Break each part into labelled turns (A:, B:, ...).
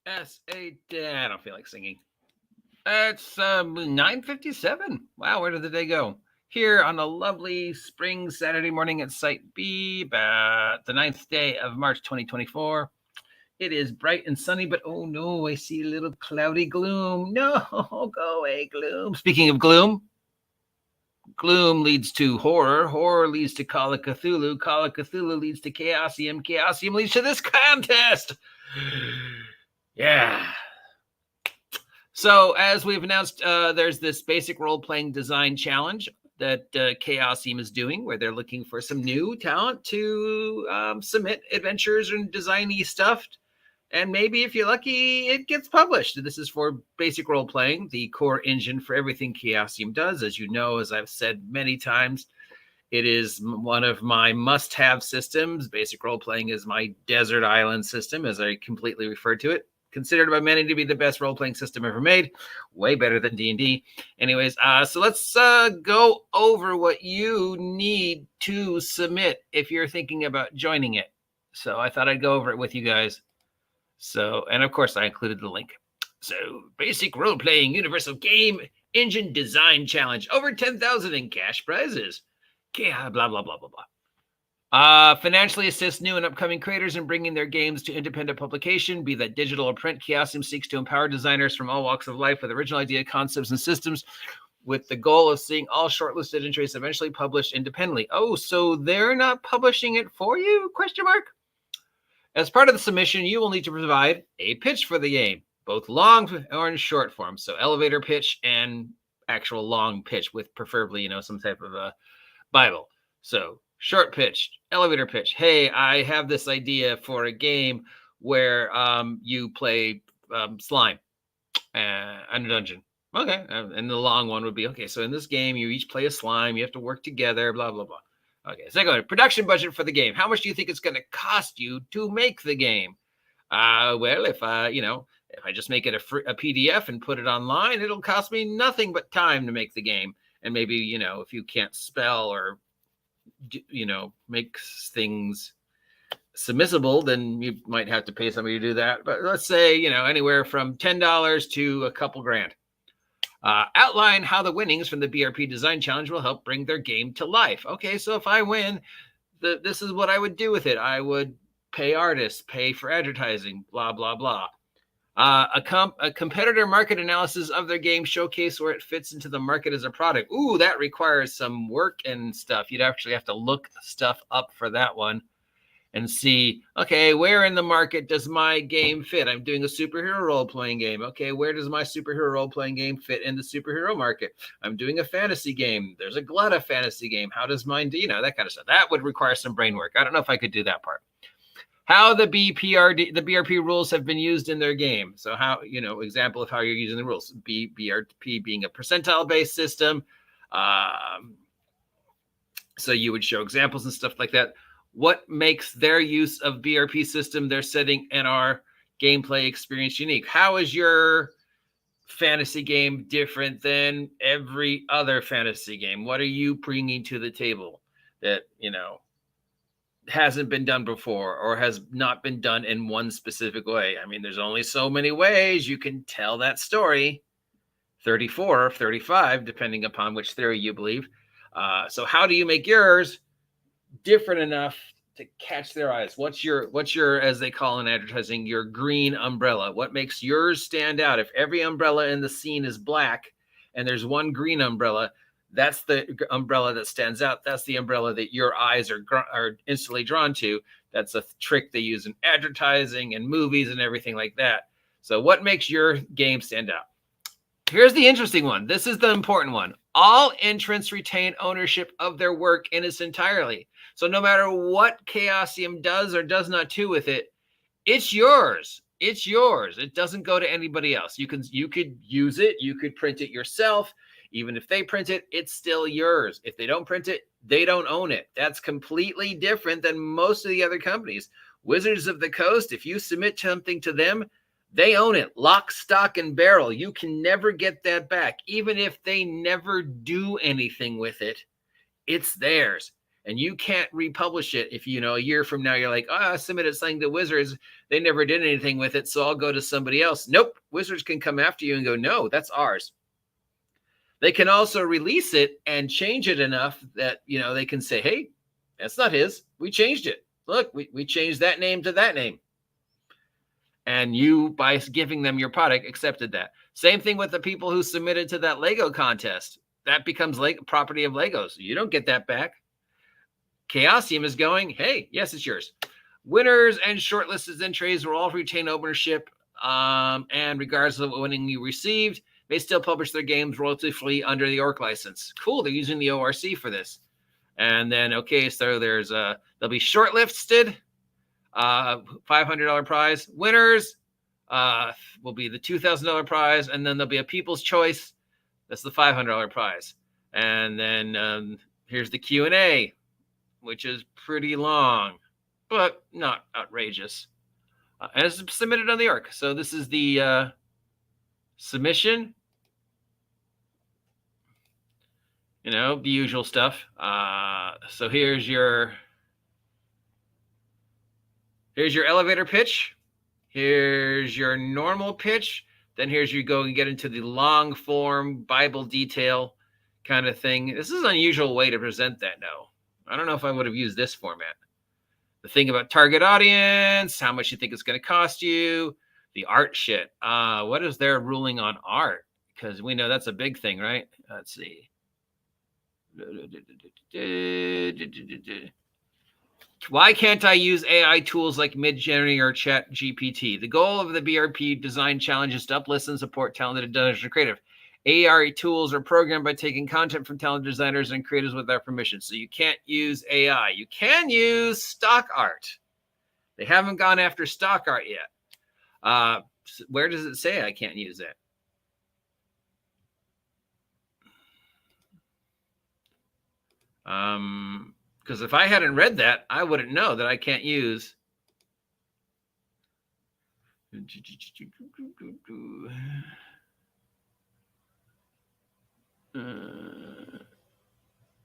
A: I don't feel like singing. It's 9:57. Wow, where did the day go? Here on a lovely spring Saturday morning at Site B, about the 9th day of March 2024. It is bright and sunny, but oh no, I see a little cloudy gloom. No, go away, gloom. Speaking of gloom, gloom leads to horror. Horror leads to Call of Cthulhu. Call of Cthulhu leads to Chaosium. Chaosium leads to this contest. Yeah. So, as we've announced, there's this basic role-playing design challenge that Chaosium is doing, where they're looking for some new talent to submit adventures and designy stuff. And maybe, if you're lucky, it gets published. This is for basic role-playing, the core engine for everything Chaosium does. As you know, as I've said many times, it is one of my must-have systems. Basic role-playing is my desert island system, as I completely refer to it. Considered by many to be the best role-playing system ever made. Way better than D&D. Anyways, so let's go over what you need to submit if you're thinking about joining it. So I thought I'd go over it with you guys. So, and of course, I included the link. So, basic role-playing universal game engine design challenge. Over 10,000 in cash prizes. Blah, blah, blah, blah, blah. Financially assist new and upcoming creators in bringing their games to independent publication, be that digital or print. Chaosium seeks to empower designers from all walks of life with original idea, concepts, and systems, with the goal of seeing all shortlisted entries eventually published independently. Oh, so they're not publishing it for you? Question mark. As part of the submission, you will need to provide a pitch for the game, both long or in short form. So elevator pitch and actual long pitch with preferably, some type of a Bible. So short pitch, elevator pitch. Hey, I have this idea for a game where you play slime in a dungeon. Okay. And the long one would be, okay, so in this game, you each play a slime. You have to work together, blah, blah, blah. Okay, second one, production budget for the game. How much do you think it's going to cost you to make the game? Well, if I just make it a PDF and put it online, it'll cost me nothing but time to make the game. And maybe, if you can't spell or, make things submissible, then you might have to pay somebody to do that. But let's say, anywhere from $10 to a couple grand. Outline how the winnings from the BRP Design Challenge will help bring their game to life. Okay, so if I win, this is what I would do with it. I would pay artists, pay for advertising, blah, blah, blah. A competitor market analysis of their game, showcase where it fits into the market as a product. Ooh, that requires some work and stuff. You'd actually have to look stuff up for that one and see, okay, where in the market does my game fit? I'm doing a superhero role-playing game. Okay, where does my superhero role-playing game fit in the superhero market? I'm doing a fantasy game. There's a glut of fantasy game. How does mine do? That kind of stuff. That would require some brain work. I don't know if I could do that part. How the BRP rules have been used in their game. So how, example of how you're using the rules. BRP being a percentile-based system. So you would show examples and stuff like that. What makes their use of BRP system, their setting, and our gameplay experience unique? How is your fantasy game different than every other fantasy game? What are you bringing to the table that, hasn't been done before or has not been done in one specific way? I mean, there's only so many ways you can tell that story. 34 or 35, depending upon which theory you believe. So how do you make yours different enough to catch their eyes? What's your, as they call in advertising, your green umbrella? What makes yours stand out? If every umbrella in the scene is black and there's one green umbrella, that's the umbrella that stands out. That's the umbrella that your eyes are instantly drawn to. That's a trick they use in advertising and movies and everything like that. So what makes your game stand out? Here's the interesting one. This is the important one. All entrants retain ownership of their work in its entirety. So no matter what Chaosium does or does not do with it, it's yours. It's yours. It doesn't go to anybody else. You could use it. You could print it yourself. Even if they print it, it's still yours. If they don't print it, they don't own it. That's completely different than most of the other companies. Wizards of the Coast, if you submit something to them, they own it, lock, stock, and barrel. You can never get that back. Even if they never do anything with it, it's theirs. and you can't republish it if, you know, a year from now you're like, oh, I submitted something to Wizards, they never did anything with it, so I'll go to somebody else. Nope. Wizards can come after you and go, no, that's ours. They can also release it and change it enough that, you know, they can say, hey, that's not his. We changed it. Look, we changed that name to that name. And you, by giving them your product, accepted that. Same thing with the people who submitted to that Lego contest. That becomes property of Legos. You don't get that back. Chaosium is going, hey, yes, it's yours. Winners and shortlisted entries will all retain ownership, and regardless of what winning you received, they still publish their games royalty-free under the ORC license. Cool, they're using the ORC for this. And then, okay, so there's they'll be shortlisted, $500 prize. Winners will be the $2,000 prize, and then there'll be a People's Choice. That's the $500 prize. And then here's the Q&A, which is pretty long, but not outrageous. And it's submitted on the ORC. So this is the submission. You know, the usual stuff. So here's your elevator pitch. Here's your normal pitch. Then here's you go and get into the long form Bible detail kind of thing. This is an unusual way to present that now. I don't know if I would have used this format. The thing about target audience, how much you think it's going to cost you, the art shit. What is their ruling on art? Because we know that's a big thing, right? Let's see. Why can't I use AI tools like Midjourney or ChatGPT? The goal of the BRP design challenge is to uplift and support talented designers and creative. AI tools are programmed by taking content from talented designers and creators with their permission. So you can't use AI. You can use stock art. They haven't gone after stock art yet. Where does it say I can't use it? Because if I hadn't read that, I wouldn't know that I can't use.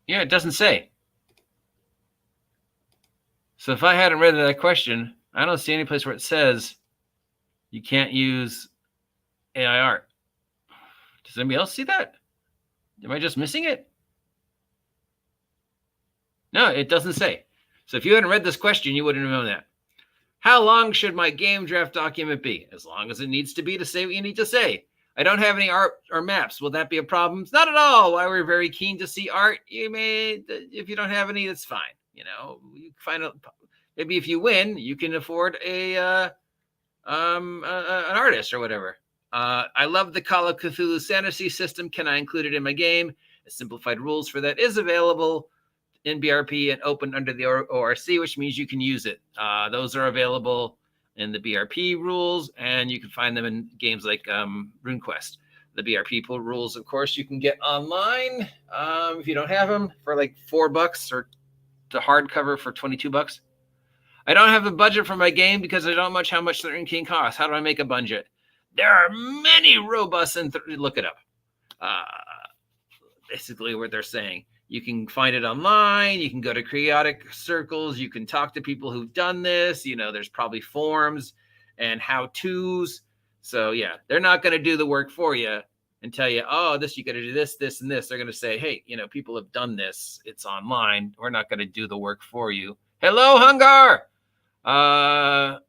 A: Yeah, it doesn't say. So if I hadn't read that question, I don't see any place where it says you can't use AI art. Does anybody else see that? Am I just missing it? No, it doesn't say. So if you hadn't read this question, you wouldn't have known that. How long should my game draft document be? As long as it needs to be to say what you need to say. I don't have any art or maps. Will that be a problem? Not at all. While we're very keen to see art, you may, if you don't have any, that's fine. You know, you find out, maybe if you win, you can afford an artist or whatever. I love the Call of Cthulhu fantasy system. Can I include it in my game? A simplified rules for that is available in BRP and open under the ORC, which means you can use it. Those are available in the BRP rules, and you can find them in games like RuneQuest. The BRP rules, of course, you can get online if you don't have them for like $4 or the hardcover for $22. I don't have a budget for my game because I don't know how much Certain King costs. How do I make a budget? There are many robust and look it up. Basically what they're saying. You can find it online. You can go to chaotic circles. You can talk to people who've done this. You know, there's probably forums and how-tos. So, yeah, they're not going to do the work for you and tell you, oh, this, you got to do this, this, and this. They're going to say, hey, you know, people have done this. It's online. We're not going to do the work for you. Hello, Hungar. I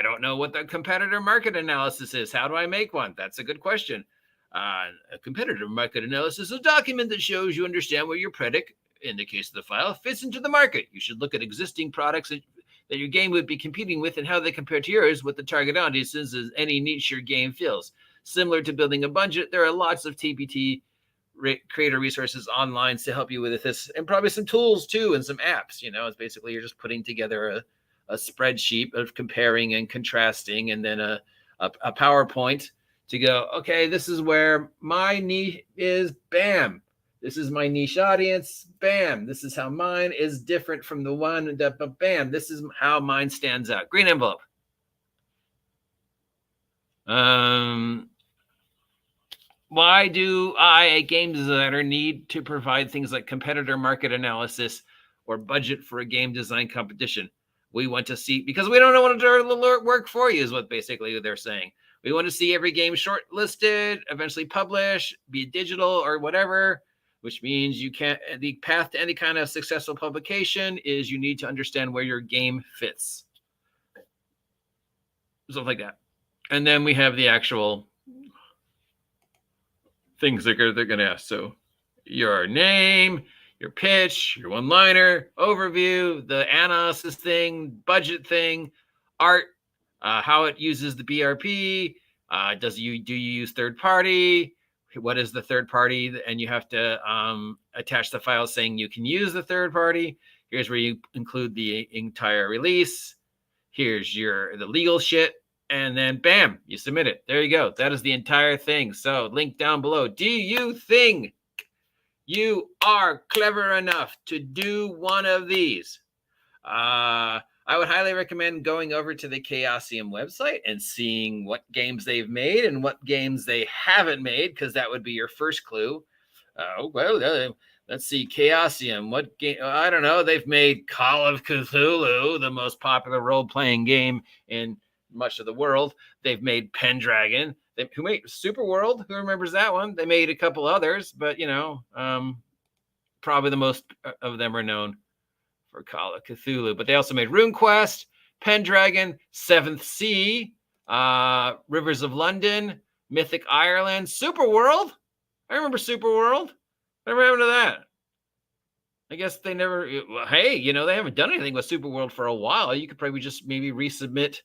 A: don't know what the competitor market analysis is. How do I make one? That's a good question. A competitor market analysis is a document that shows you understand where your product, in the case of the file, fits into the market. You should look at existing products that your game would be competing with and how they compare to yours with the target audiences as any niche your game fills. Similar to building a budget, there are lots of TPT creator resources online to help you with this, and probably some tools too, and some apps. You know, it's basically you're just putting together a spreadsheet of comparing and contrasting, and then a PowerPoint to go, okay, this is where my niche is, bam. This is my niche audience, bam. This is how mine is different from the one, bam. This is how mine stands out. Green envelope. Why do I, a game designer, need to provide things like competitor market analysis or budget for a game design competition? We want to see, because we don't know what to work for you, is what basically they're saying. We want to see every game shortlisted, eventually published, be digital or whatever, which means you can't, the path to any kind of successful publication is you need to understand where your game fits. Stuff like that. And then we have the actual things they're going to ask. So your name, your pitch, your one-liner, overview, the analysis thing, budget thing, art, how it uses the BRP, do you use third party? What is the third party? And you have to attach the file saying you can use the third party. Here's where you include the entire release. Here's the legal shit. And then bam, you submit it. There you go. That is the entire thing. So link down below. Do you think you are clever enough to do one of these? I would highly recommend going over to the Chaosium website and seeing what games they've made and what games they haven't made, because that would be your first clue. Let's see, Chaosium. What game? I don't know. They've made Call of Cthulhu, the most popular role-playing game in much of the world. They've made Pendragon. Who made Super World? Who remembers that one? They made a couple others, but probably the most of them are known for Call of Cthulhu. But they also made RuneQuest, Pendragon, Seventh Sea, Rivers of London, Mythic Ireland, Super World. I remember Super World. Whatever happened to that? I guess they never. Hey, they haven't done anything with Super World for a while. You could probably just maybe resubmit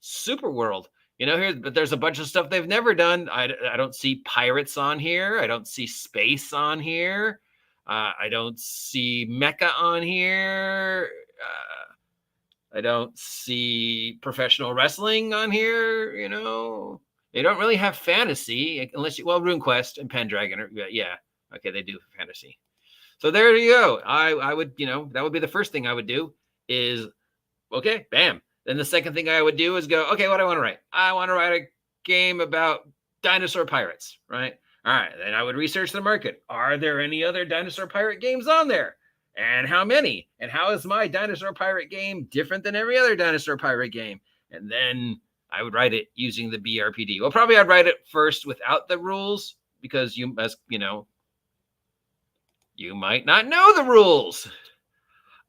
A: Super World. But there's a bunch of stuff they've never done. I don't see pirates on here. I don't see space on here. I don't see mecha on here. I don't see professional wrestling on here. They don't really have fantasy unless RuneQuest and Pendragon. Yeah. Okay. They do fantasy. So there you go. I would, that would be the first thing I would do is, okay, bam. Then the second thing I would do is go, okay, what do I want to write? I want to write a game about dinosaur pirates, right? All right, then I would research the market. Are there any other dinosaur pirate games on there? And how many? And how is my dinosaur pirate game different than every other dinosaur pirate game? And then I would write it using the BRPD. Well, probably I'd write it first without the rules, because you might not know the rules.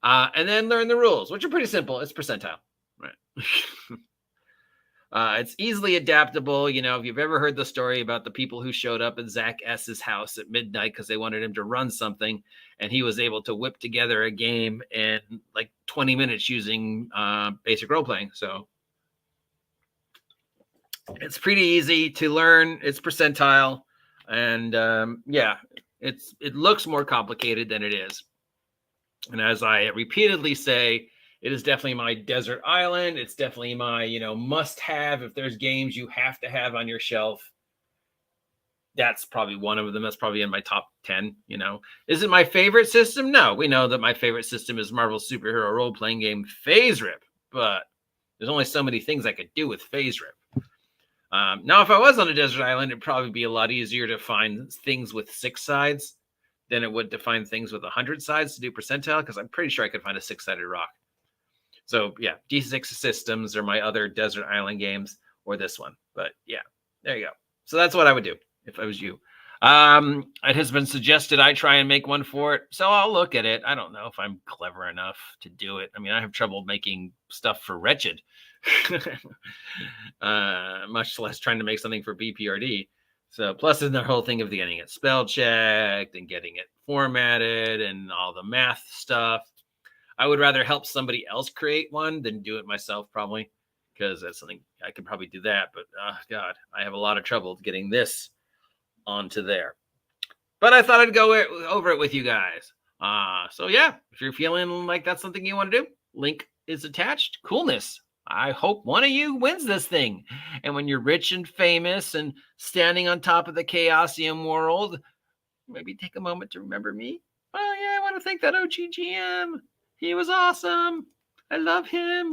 A: And then learn the rules, which are pretty simple. It's percentile. Right. It's easily adaptable. If you've ever heard the story about the people who showed up at Zach S's house at midnight because they wanted him to run something, and he was able to whip together a game in like 20 minutes using basic role playing. So it's pretty easy to learn. It's percentile, and it looks more complicated than it is. And as I repeatedly say, it is definitely my desert island. It's definitely my, must-have. If there's games you have to have on your shelf, that's probably one of them. That's probably in my top 10, Is it my favorite system? No. We know that my favorite system is Marvel's superhero role-playing game, FazeRip. But there's only so many things I could do with FazeRip. Now, if I was on a desert island, it'd probably be a lot easier to find things with 6 sides than it would to find things with 100 sides to do percentile, because I'm pretty sure I could find a 6-sided rock. So yeah, D6 systems are my other desert island games, or this one. But yeah, there you go. So that's what I would do if I was you. It has been suggested I try and make one for it, so I'll look at it. I don't know if I'm clever enough to do it. I mean, I have trouble making stuff for Wretched, much less trying to make something for BPRD. So plus there's the whole thing of getting it spell checked and getting it formatted and all the math stuff. I would rather help somebody else create one than do it myself, probably, because that's something I could probably do that. But God, I have a lot of trouble getting this onto there. But I thought I'd go over it with you guys. So yeah, if you're feeling like that's something you want to do, link is attached. Coolness. I hope one of you wins this thing. And when you're rich and famous and standing on top of the Chaosium world, maybe take a moment to remember me. Oh yeah, I want to thank that OGGM. He was awesome. I love him.